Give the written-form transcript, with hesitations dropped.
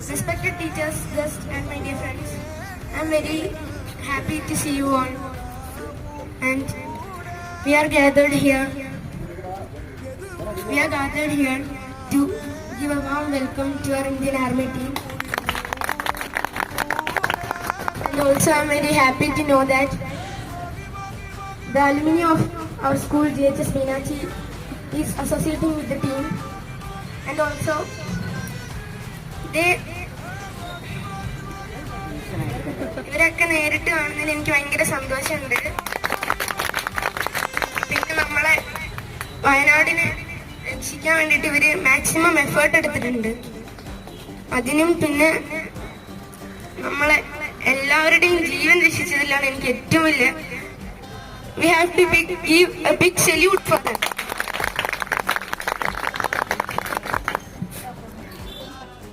Respected teachers, guests, and my dear friends, I'm very happy to see you all. And we are gathered here. We are gathered here to give a warm welcome to our Indian Army team. And also, I'm very happy to know that the alumni of our school, JHS Meenakshi, is associating with the team. And also, ഇവരൊക്കെ നേരിട്ട് കാണുന്നതിൽ എനിക്ക് ഭയങ്കര സന്തോഷമുണ്ട്. പിന്നെ നമ്മളെ വയനാടിനെ രക്ഷിക്കാൻ വേണ്ടിയിട്ട് ഇവര് മാക്സിമം എഫേർട്ട് എടുത്തിട്ടുണ്ട്. അതിനും പിന്നെ നമ്മളെ എല്ലാവരുടെയും ജീവൻ രക്ഷിച്ചതിലാണ് എനിക്ക് ഏറ്റവും വലിയ. We have to give a big salute for that.